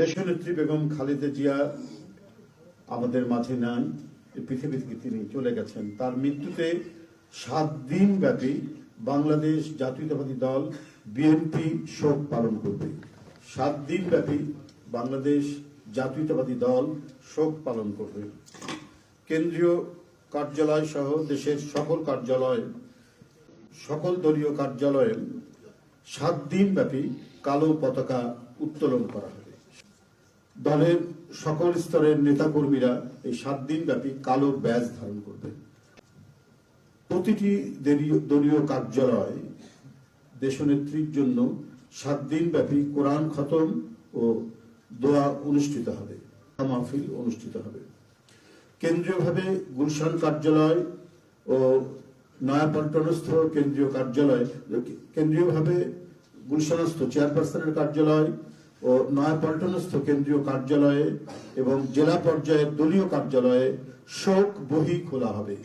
দেশনেত্রী বেগম খালেদা জিয়া আমাদের মাঝে নাই, পৃথিবী থেকে তিনি চলে গেছেন। তার মৃত্যুতে 7 দিন ব্যাপী বাংলাদেশ জাতীয়তাবাদী দল বিএনপি শোক পালন করবে। 7 দিন ব্যাপী বাংলাদেশ জাতীয়তাবাদী দল শোক পালন করবে। কেন্দ্রীয় কার্যালয় সহ দেশের সকল কার্যালয়, সকল দলীয় কার্যালয়ে 7 দিন ব্যাপী কালো পতাকা উত্তোলন করা হবে। দলের সকল স্তরের নেতাকর্মীরা এই 7 দিন ব্যাপী কালো ব্যাজ ধারণ করবে। প্রতিটি দলীয় কার্যালয় দেশনেত্রীর জন্য 7 দিন ব্যাপী কোরআন খতম ও দোয়া অনুষ্ঠিত হবে, মাহফিল অনুষ্ঠিত হবে। কেন্দ্রীয়ভাবে গুলশান কার্যালয় ও নয়াপল্টনস্থ কেন্দ্রীয় কার্যালয়, কেন্দ্রীয়ভাবে গুলশানস্থ চেয়ারপারসনের কার্যালয় ও নয়াপল্টনস্থ কেন্দ্রীয় কার্যালয়ে এবং জেলা পর্যায়ের দলীয় কার্যালয়ে শোক বহি খোলা হবে।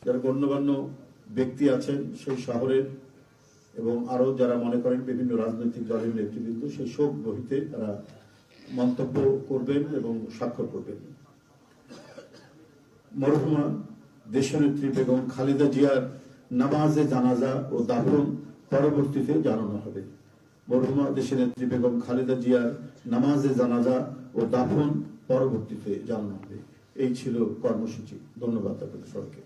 যারা গণ্যমান্য ব্যক্তি আছেন সেই শহরের এবং আরো যারা মনে করেন বিভিন্ন রাজনৈতিক দলের নেতৃবৃন্দ, সেই শোক বহিতে তারা মন্তব্য করবেন এবং স্বাক্ষর করবেন। মরহুমা দেশনেত্রী বেগম খালেদা জিয়ার নামাজে জানাজা ও দাফন পরবর্তীতে জানানো হবে। মরহুমা দেশনেত্রী বেগম খালেদা জিয়ার নামাজে জানাজা ও দাফন পরবর্তীতে জানানো হবে। এই ছিল কর্মসূচি। ধন্যবাদ আপনাদের সবাইকে।